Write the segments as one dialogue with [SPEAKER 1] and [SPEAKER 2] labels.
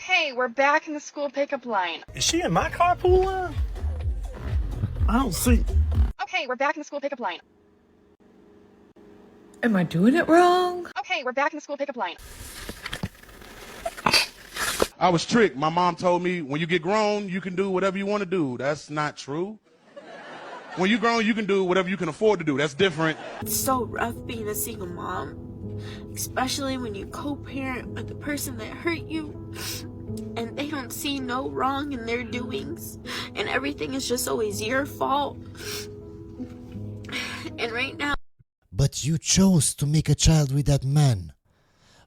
[SPEAKER 1] Okay, we're back in the school pickup line.
[SPEAKER 2] Is she in my carpool line? I don't see.
[SPEAKER 1] Okay, we're back in the school pickup line.
[SPEAKER 3] Am I doing it wrong?
[SPEAKER 1] Okay, we're back in the school pickup line.
[SPEAKER 4] I was tricked. My mom told me when you get grown, you can do whatever you want to do. That's not true. When you're grown, you can do whatever you can afford to do. That's different.
[SPEAKER 5] It's so rough being a single mom, especially when you co-parent with the person that hurt you and they don't see no wrong in their doings and everything is just always your fault. And right now,
[SPEAKER 6] but you chose to make a child with that man.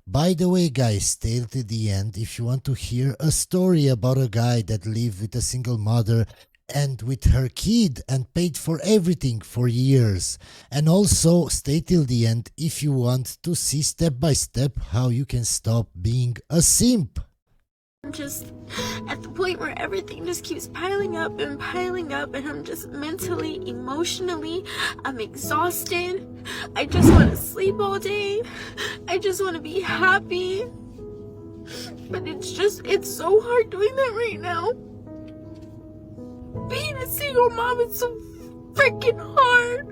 [SPEAKER 6] By the way, guys, stay till the end if you want to hear a story about a guy that lived with a single mother and with her kid and paid for everything for years. And also stay till the end if you want to see step by step how you can stop being a simp.
[SPEAKER 5] I'm just at the point where everything just keeps piling up and I'm just mentally, emotionally, I'm exhausted. I just want to sleep all day. I just want to be happy. But it's so hard doing that right now. Being a single mom is so freaking hard.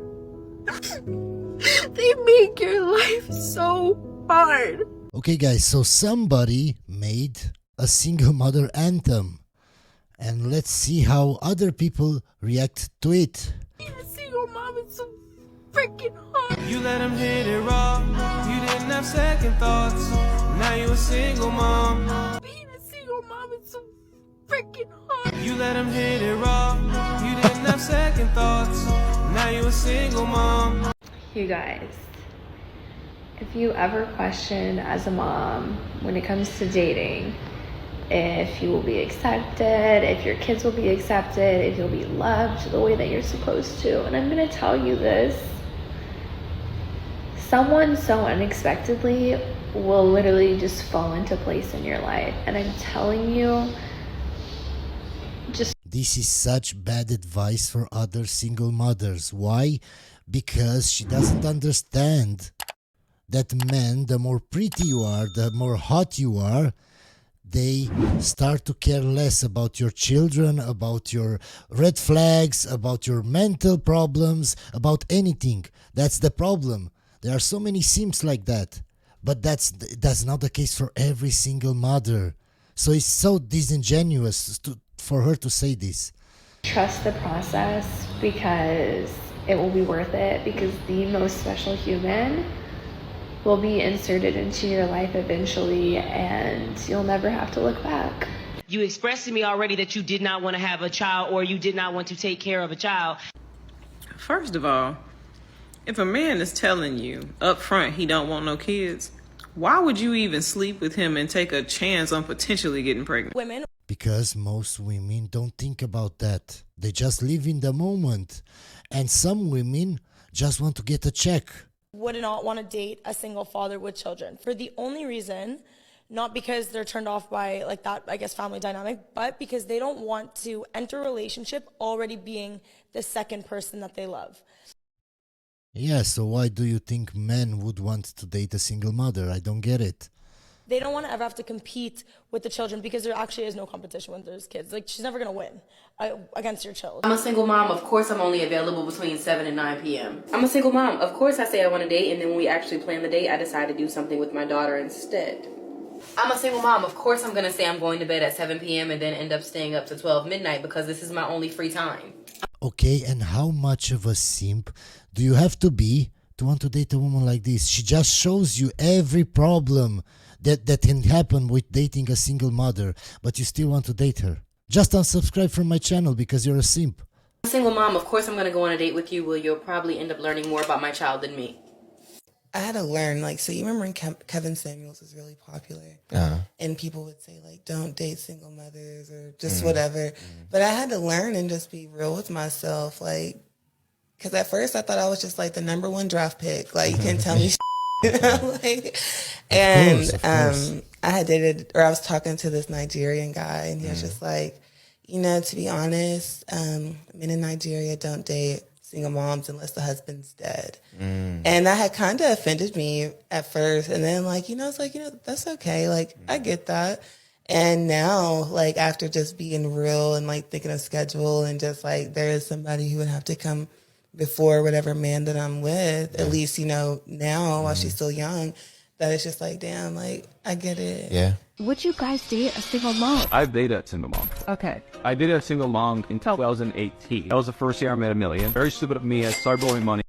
[SPEAKER 5] They make your life so hard.
[SPEAKER 6] Okay, guys, so somebody made a single mother anthem. And let's see how other people react to it.
[SPEAKER 5] Being a single mom is so freaking hard.
[SPEAKER 7] You let him hit it raw. You didn't have second thoughts. Now you a single mom.
[SPEAKER 5] Being a single mom is so freaking hard.
[SPEAKER 7] You let him hit it raw. You didn't have second thoughts. Now you a single mom.
[SPEAKER 3] You guys, if you ever question as a mom when it comes to dating, if you will be accepted, if your kids will be accepted, if you'll be loved the way that you're supposed to, and I'm gonna tell you this, someone so unexpectedly will literally just fall into place in your life. And I'm telling you,
[SPEAKER 6] This is such bad advice for other single mothers. Why? Because she doesn't understand that men, the more pretty you are, the more hot you are, they start to care less about your children, about your red flags, about your mental problems, about anything. That's the problem. There are so many simps like that. But that's not the case for every single mother. So it's so disingenuous for her to say this.
[SPEAKER 3] trust the process because it will be worth it, because the most special human will be inserted into your life eventually and you'll never have to look back.
[SPEAKER 8] You expressed to me already that you did not want to have a child or you did not want to take care of a child.
[SPEAKER 9] First of all, if a man is telling you up front he don't want no kids, why would you even sleep with him and take a chance on potentially getting pregnant?
[SPEAKER 5] Women.
[SPEAKER 6] Because most women don't think about that. They just live in the moment. And some women just want to get a check.
[SPEAKER 10] Would not want to date a single father with children for the only reason, not because they're turned off by like that, I guess, family dynamic, but because they don't want to enter a relationship already being the second person that they love.
[SPEAKER 6] Yeah, so why do you think men would want to date a single mother? I don't get it.
[SPEAKER 10] They don't want to ever have to compete with the children because there actually is no competition when there's kids. Like, she's never going to win against your children.
[SPEAKER 11] I'm a single mom. Of course, I'm only available between 7 and 9 p.m. I'm a single mom. Of course, I say I want to date, and then when we actually plan the date, I decide to do something with my daughter instead. I'm a single mom. Of course, I'm going to say I'm going to bed at 7 p.m. and then end up staying up to 12 midnight because this is my only free time.
[SPEAKER 6] Okay, and how much of a simp do you have to be to want to date a woman like this? She just shows you every problem that can happen with dating a single mother, but you still want to date her. Just unsubscribe from my channel because you're a simp.
[SPEAKER 11] I'm a single mom. Of course I'm going to go on a date with you where you'll probably end up learning more about my child than me.
[SPEAKER 12] I had to learn, like, so you remember when Kevin Samuels was really popular? And people would say, like, don't date single mothers or just whatever. But I had to learn and just be real with myself, like, because at first I thought I was just, like, the #1 draft pick. Like, you can tell me like, and
[SPEAKER 6] of course.
[SPEAKER 12] I had dated, or I was talking to this Nigerian guy, and he was just like, you know, to be honest, men in Nigeria don't date single moms unless the husband's dead. And that had kind of offended me at first, and then, like, you know, it's like, you know, that's okay, like, I get that. And now, like, after just being real and like thinking of schedule and just like there is somebody who would have to come before whatever man that I'm with, at least, you know, now while she's still young, that it's just like, damn, like, I get it.
[SPEAKER 13] Yeah.
[SPEAKER 14] Would you guys date a single mom?
[SPEAKER 15] I've dated a single mom.
[SPEAKER 14] Okay.
[SPEAKER 15] I dated a single mom in 2018. That was the first year I made $1 million. Very stupid of me. I started blowing money.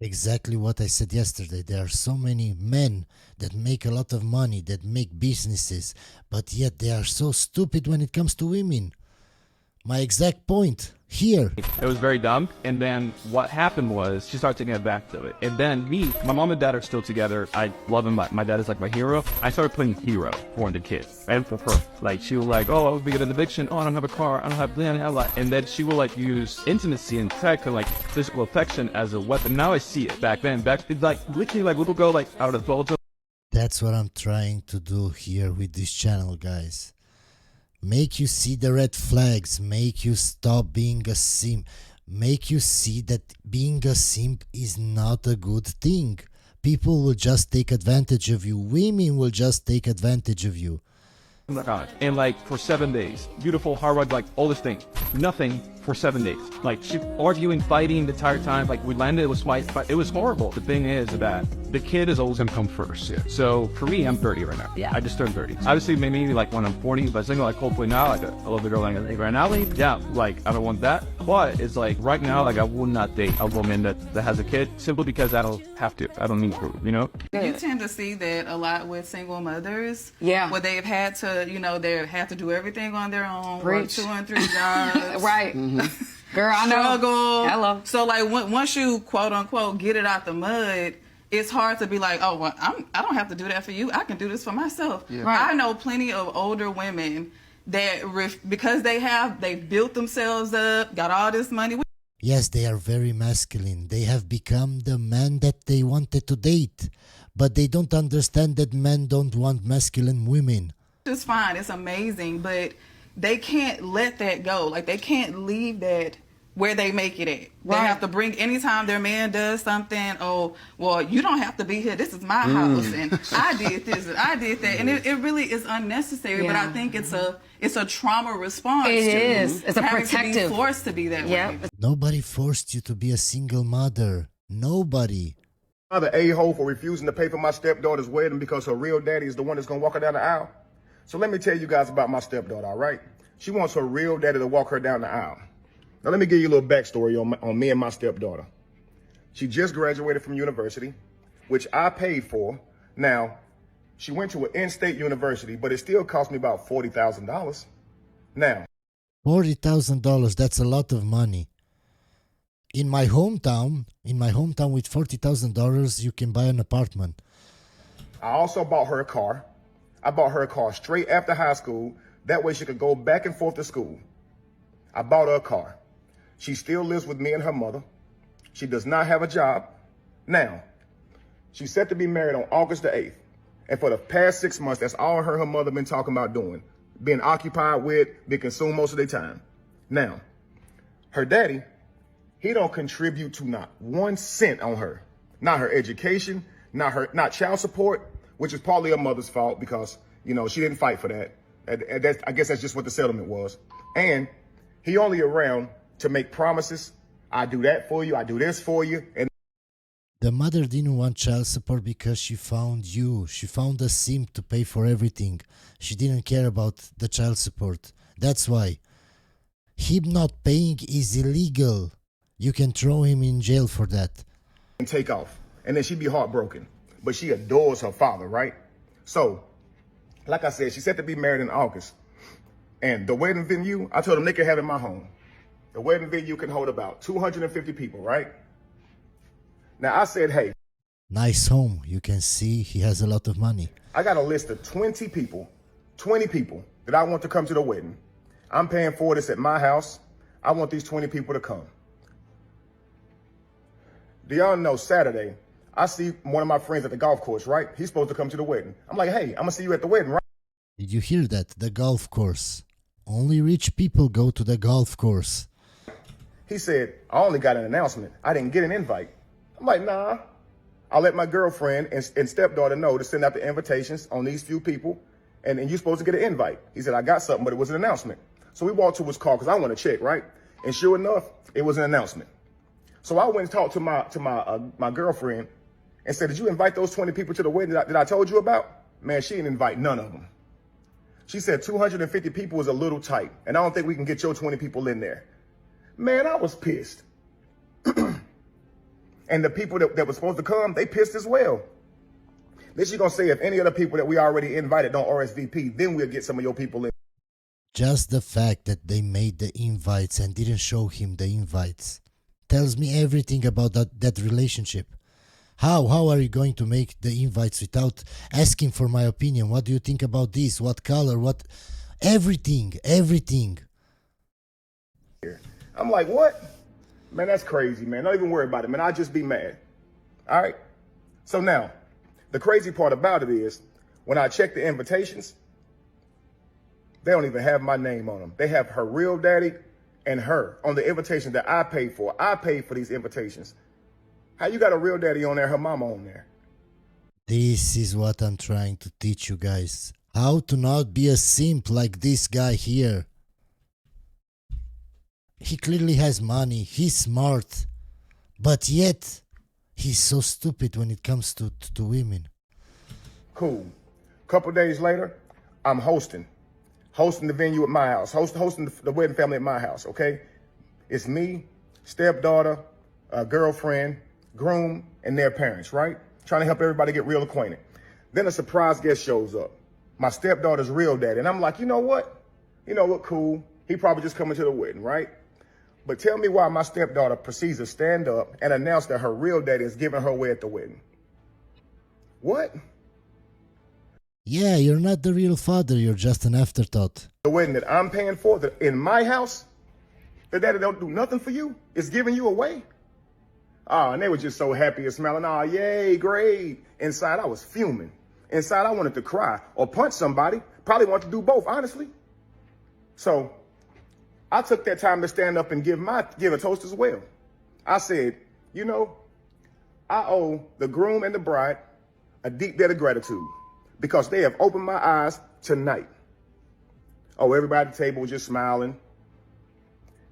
[SPEAKER 6] Exactly what I said yesterday. There are so many men that make a lot of money, that make businesses, but yet they are so stupid when it comes to women. My exact point here.
[SPEAKER 15] It was very dumb. And then what happened was she started taking advantage of it. And then my mom and dad are still together. I love him. My dad is like my hero. I started playing hero for the kids and for her. Like she was like, oh, I would be getting an eviction. Oh, I don't have a car. I don't have that. And then she will like use intimacy and sex and like physical affection as a weapon. Now I see it. Back it's like literally like little girl like out of the bowl.
[SPEAKER 6] That's what I'm trying to do here with this channel, guys. Make you see the red flags, make you stop being a simp, make you see that being a simp is not a good thing. People will just take advantage of you, women will just take advantage of you.
[SPEAKER 15] Oh my God. And like for 7 days, beautiful, hard ride, like all this thing, nothing for 7 days. Like she arguing, fighting the entire time. Like we landed, it was horrible. The thing is that the kid is always gonna come first. Yeah. So for me, I'm 30 right now.
[SPEAKER 14] Yeah.
[SPEAKER 15] I just turned 30. Obviously, maybe like when I'm 40, but single, like hopefully now, like I love the girl like right now. Yeah, like I don't want that. But it's like right now, like I will not date a woman that has a kid simply because I don't have to. I don't need to, you know?
[SPEAKER 16] You tend to see that a lot with single mothers.
[SPEAKER 17] Yeah.
[SPEAKER 16] Where they've had to, you know, they have to do everything on their own.
[SPEAKER 17] Preach.
[SPEAKER 16] Work 2 and 3 jobs.
[SPEAKER 17] Right. Girl, I know.
[SPEAKER 16] Struggle.
[SPEAKER 17] Hello.
[SPEAKER 16] So like once you quote unquote get it out the mud, it's hard to be like, oh, well, I don't have to do that for you. I can do this for myself.
[SPEAKER 17] Yeah. Right.
[SPEAKER 16] I know plenty of older women that because they've built themselves up, got all this money.
[SPEAKER 6] Yes, they are very masculine. They have become the man that they wanted to date. But they don't understand that men don't want masculine women.
[SPEAKER 16] It's fine. It's amazing. But they can't let that go. Like, they can't leave that where they make it at. They
[SPEAKER 17] Right.
[SPEAKER 16] have to bring, anytime their man does something, oh, well, you don't have to be here. This is my house. And I did this and I did that. And it really is unnecessary. But I think it's a trauma response.
[SPEAKER 17] It
[SPEAKER 16] to
[SPEAKER 17] is. It's a
[SPEAKER 16] having
[SPEAKER 17] protective.
[SPEAKER 16] to be forced to be that way.
[SPEAKER 6] Nobody forced you to be a single mother. Nobody.
[SPEAKER 18] I'm the a-hole for refusing to pay for my stepdaughter's wedding because her real daddy is the one that's going to walk her down the aisle. So let me tell you guys about my stepdaughter, all right? She wants her real daddy to walk her down the aisle. Now let me give you a little backstory on me and my stepdaughter. She just graduated from university, which I paid for. Now, she went to an in-state university, but it still cost me about $40,000. Now,
[SPEAKER 6] $40,000, that's a lot of money. In my hometown with $40,000, you can buy an apartment.
[SPEAKER 18] I also bought her a car. I bought her a car straight after high school. That way she could go back and forth to school. I bought her a car. She still lives with me and her mother. She does not have a job. Now, she's set to be married on August the 8th. And for the past 6 months, that's all her mother been talking about doing. Being occupied with, being consumed most of their time. Now, her daddy, he don't contribute to not 1 cent on her. Not her education, not child support, which is partly her mother's fault because, you know, she didn't fight for that. I guess that's just what the settlement was. And he only around to make promises. I do that for you. I do this for you. And
[SPEAKER 6] The mother didn't want child support because she found you. She found a simp to pay for everything. She didn't care about the child support. That's why. Him not paying is illegal. You can throw him in jail for that.
[SPEAKER 18] and take off. And then she'd be heartbroken. But she adores her father, right? So, like I said, she's set to be married in August. And the wedding venue, I told them they could have it in my home. The wedding venue can hold about 250 people, right? Now, I said, hey,
[SPEAKER 6] Nice home. You can see he has a lot of money.
[SPEAKER 18] I got a list of 20 people that I want to come to the wedding. I'm paying for this at my house. I want these 20 people to come. Do y'all know Saturday, I see one of my friends at the golf course, right? He's supposed to come to the wedding. I'm like, hey, I'm going to see you at the wedding, right?
[SPEAKER 6] Did you hear that? The golf course. Only rich people go to the golf course.
[SPEAKER 18] He said, I only got an announcement. I didn't get an invite. I'm like, nah. I'll let my girlfriend and stepdaughter know to send out the invitations on these few people. and you're supposed to get an invite. He said, I got something, but it was an announcement. So we walked to his car because I want to check, right? And sure enough, it was an announcement. So I went and talked to my girlfriend and said, did you invite those 20 people to the wedding that I told you about? Man, she didn't invite none of them. She said 250 people is a little tight, and I don't think we can get your 20 people in there. Man, I was pissed. And the people that were supposed to come, they pissed as well. Then she gonna say if any other people that we already invited don't RSVP, then we'll get some of your people in.
[SPEAKER 6] Just the fact that they made the invites and didn't show him the invites tells me everything about that relationship. How are you going to make the invites without asking for my opinion? What do you think about this? What color? What? Everything.
[SPEAKER 18] I'm like, what? Man, that's crazy, man. Don't even worry about it, man. I'll just be mad. All right? So now, the crazy part about it is, when I check the invitations, they don't even have my name on them. They have her real daddy and her on the invitation that I paid for. I paid for these invitations. How you got a real daddy on there, her mama on there?
[SPEAKER 6] This is what I'm trying to teach you guys. How to not be a simp like this guy here. He clearly has money, he's smart, but yet he's so stupid when it comes to women.
[SPEAKER 18] Cool. Couple days later, I'm hosting the venue at my house, hosting the wedding family at my house, okay? It's me, stepdaughter, girlfriend, groom, and their parents, right? Trying to help everybody get real acquainted. Then a surprise guest shows up, my stepdaughter's real daddy. And I'm like, you know what? Cool. He probably just coming to the wedding, right? But tell me why my stepdaughter proceeds to stand up and announce that her real daddy is giving her away at the wedding. What?
[SPEAKER 6] Yeah, you're not the real father, you're just an afterthought.
[SPEAKER 18] The wedding that I'm paying for, that in my house, the daddy don't do nothing for you, is giving you away? Oh, and they were just so happy and smiling. Oh, yay, great. Inside, I was fuming. Inside, I wanted to cry or punch somebody. Probably wanted to do both, honestly. So I took that time to stand up and give a toast as well. I said, I owe the groom and the bride a deep debt of gratitude because they have opened my eyes tonight. Oh, everybody at the table was just smiling.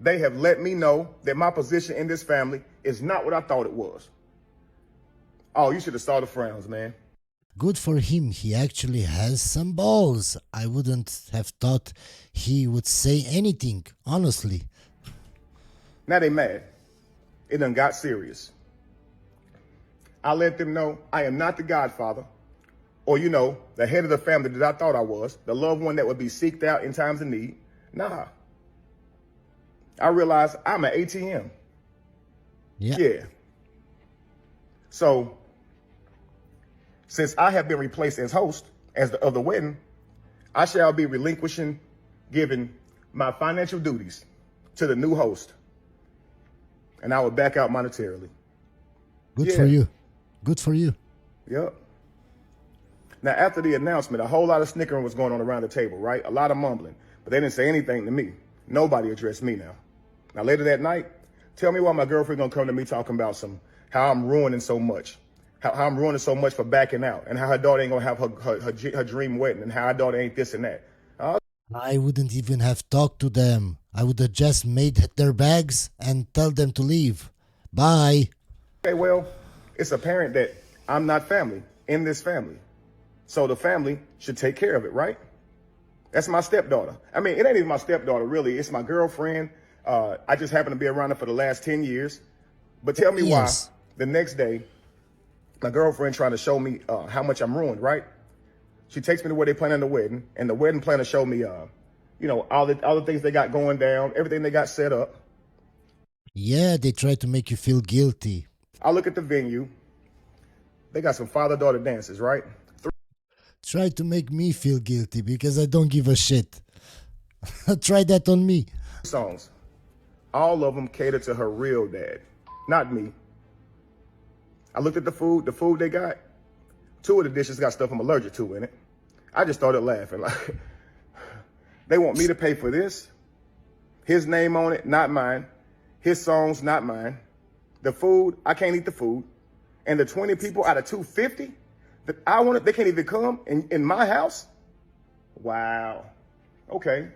[SPEAKER 18] They have let me know that my position in this family is not what I thought it was. Oh, you should have saw the frowns, man.
[SPEAKER 6] Good for him, he actually has some balls. I wouldn't have thought he would say anything, honestly.
[SPEAKER 18] Now they mad. It done got serious. I let them know I am not the godfather or, the head of the family that I thought I was, the loved one that would be seeked out in times of need. Nah. I realized I'm an ATM. Yeah. So, since I have been replaced as host of the wedding, I shall be giving my financial duties to the new host. And I will back out monetarily.
[SPEAKER 6] Good for you. Good for you.
[SPEAKER 18] Yep. Now, after the announcement, a whole lot of snickering was going on around the table, right? A lot of mumbling, but they didn't say anything to me. Nobody addressed me now. Now, later that night, tell me why my girlfriend gonna come to me talking about how I'm ruining so much. How I'm ruining so much for backing out, and how her daughter ain't gonna have her dream wedding, and how her daughter ain't this and that.
[SPEAKER 6] I wouldn't even have talked to them. I would have just made their bags and tell them to leave. Bye.
[SPEAKER 18] Okay, well, it's apparent that I'm not family in this family. So the family should take care of it, right? That's my stepdaughter. I mean, it ain't even my stepdaughter, really. It's my girlfriend. I just happen to be around her for the last 10 years. But tell me why the next day, my girlfriend trying to show me how much I'm ruined, right? She takes me to where they planning the wedding, and the wedding planner showed me, all the things they got going down, everything they got set up.
[SPEAKER 6] Yeah, they try to make you feel guilty.
[SPEAKER 18] I look at the venue. They got some father-daughter dances, right?
[SPEAKER 6] Try to make me feel guilty because I don't give a shit. Try that on me.
[SPEAKER 18] Songs. All of them cater to her real dad, not me. I looked at the food they got. 2 of the dishes got stuff I'm allergic to in it. I just started laughing. Like, they want me to pay for this. His name on it, not mine. His songs, not mine. The food, I can't eat the food. And the 20 people out of 250 that I wanted, they can't even come in my house. Wow. Okay.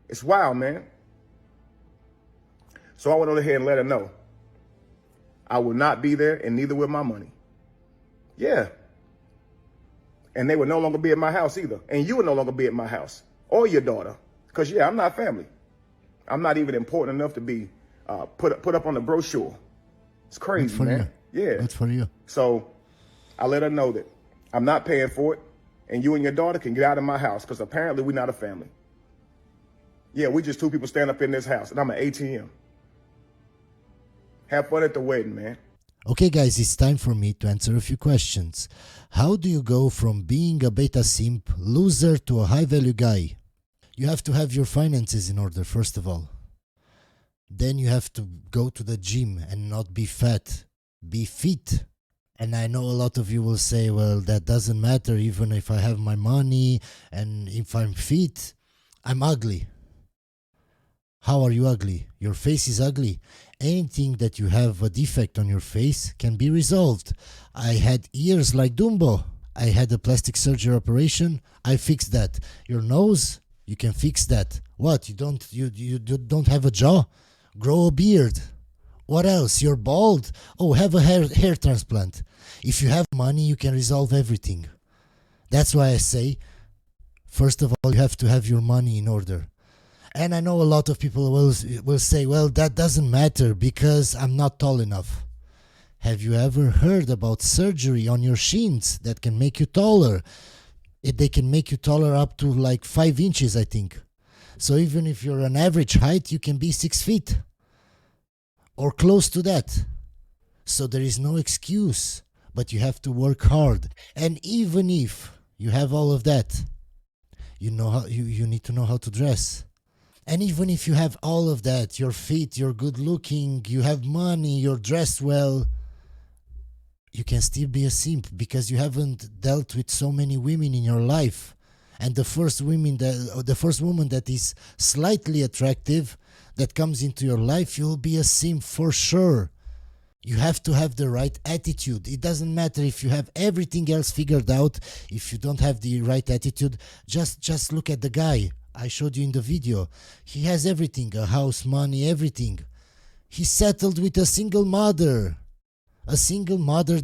[SPEAKER 18] It's wild, man. So I went on ahead and let her know I will not be there, and neither will my money. Yeah. And they would no longer be at my house either. And you would no longer be at my house or your daughter. Because, yeah, I'm not family. I'm not even important enough to be put up on the brochure. It's crazy, man. Yeah.
[SPEAKER 6] Good for you.
[SPEAKER 18] So I let her know that I'm not paying for it, and you and your daughter can get out of my house because apparently we're not a family. Yeah, we just two people stand up in this house, and I'm an ATM. Have fun at the wedding, man.
[SPEAKER 6] Okay, guys, it's time for me to answer a few questions. How do you go from being a beta simp, loser, to a high-value guy? You have to have your finances in order, first of all. Then you have to go to the gym and not be fat. Be fit. And I know a lot of you will say, well, that doesn't matter even if I have my money and if I'm fit. I'm ugly. How are you ugly? Your face is ugly. Anything that you have a defect on your face can be resolved. I had ears like Dumbo. I had a plastic surgery operation. I fixed that. Your nose, you can fix that. What? You don't have a jaw? Grow a beard. What else? You're bald? Oh, have a hair transplant. If you have money, you can resolve everything. That's why I say, first of all, you have to have your money in order. And I know a lot of people will say, well, that doesn't matter because I'm not tall enough. Have you ever heard about surgery on your shins that can make you taller? They can make you taller up to like 5 inches, I think. So even if you're an average height, you can be 6 feet or close to that. So there is no excuse, but you have to work hard. And even if you have all of that, you need to know how to dress. And even if you have all of that, you're fit, you're good looking, you have money, you're dressed well, you can still be a simp because you haven't dealt with so many women in your life. And the first woman that is slightly attractive that comes into your life, you'll be a simp for sure. You have to have the right attitude. It doesn't matter if you have everything else figured out. If you don't have the right attitude, just look at the guy I showed you in the video. He has everything, a house, money, everything. He settled with a single mother. A single mother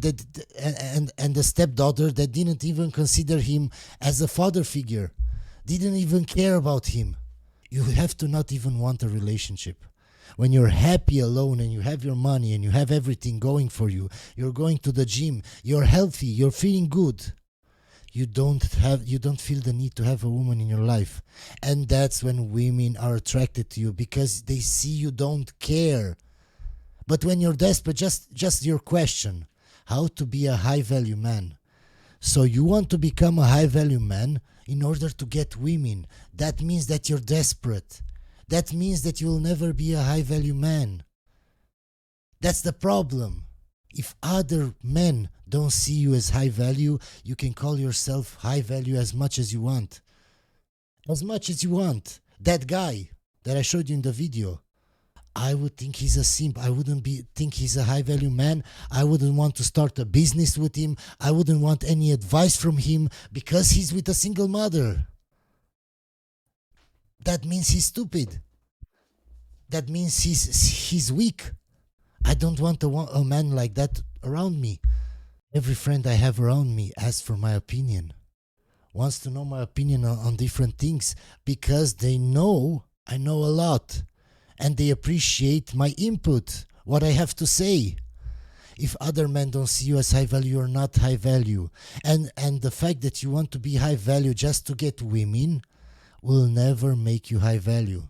[SPEAKER 6] and a stepdaughter that didn't even consider him as a father figure. Didn't even care about him. You have to not even want a relationship. When you're happy alone and you have your money and you have everything going for you, you're going to the gym, you're healthy, you're feeling good. You don't feel the need to have a woman in your life. And that's when women are attracted to you because they see you don't care. But when you're desperate, just your question, how to be a high value man. So you want to become a high value man in order to get women. That means that you're desperate. That means that you will never be a high value man. That's the problem. If other men don't see you as high value, you can call yourself high value as much as you want. As much as you want. That guy that I showed you in the video, I would think he's a simp. I wouldn't think he's a high value man. I wouldn't want to start a business with him. I wouldn't want any advice from him because he's with a single mother. That means he's stupid. That means he's weak. I don't want a man like that around me. Every friend I have around me asks for my opinion. Wants to know my opinion on different things because they know I know a lot. And they appreciate my input, what I have to say. If other men don't see you as high value, you're not high value. And the fact that you want to be high value just to get women will never make you high value.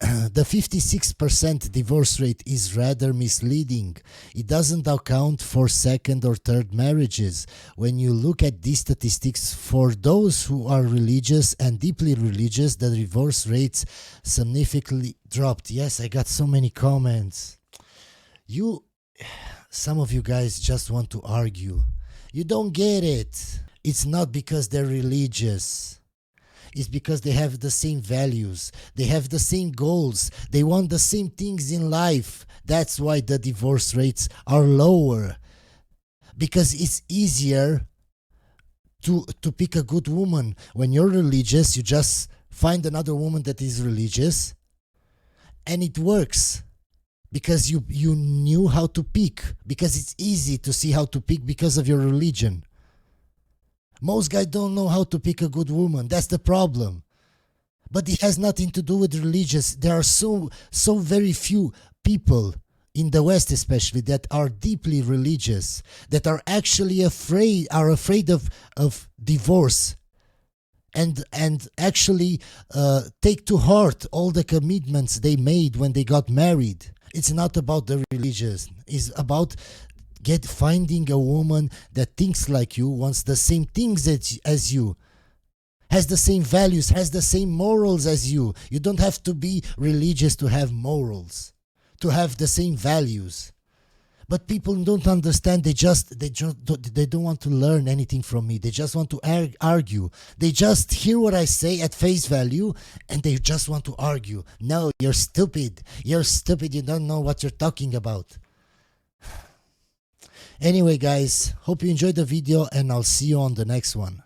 [SPEAKER 6] The 56% divorce rate is rather misleading. It doesn't account for second or third marriages. When you look at these statistics, for those who are religious and deeply religious, the divorce rates significantly dropped. Yes, I got so many comments. Some of you guys just want to argue. You don't get it. It's not because they're religious. It's because they have the same values. They have the same goals. They want the same things in life. That's why the divorce rates are lower. Because it's easier to pick a good woman. When you're religious, you just find another woman that is religious, and it works because you knew how to pick, because it's easy to see how to pick because of your religion. Most guys don't know how to pick a good woman. That's the problem. But it has nothing to do with religious. There are so very few people in the West especially that are deeply religious, that are actually afraid of divorce, and actually take to heart all the commitments they made when they got married. It's not about the religious. It's about finding a woman that thinks like you, wants the same things as you, has the same values, has the same morals as you. You don't have to be religious to have morals, to have the same values. But people don't understand. They don't want to learn anything from me. They just want to argue. They just hear what I say at face value, and they just want to argue. No, you're stupid. You're stupid. You don't know what you're talking about. Anyway, guys, hope you enjoyed the video, and I'll see you on the next one.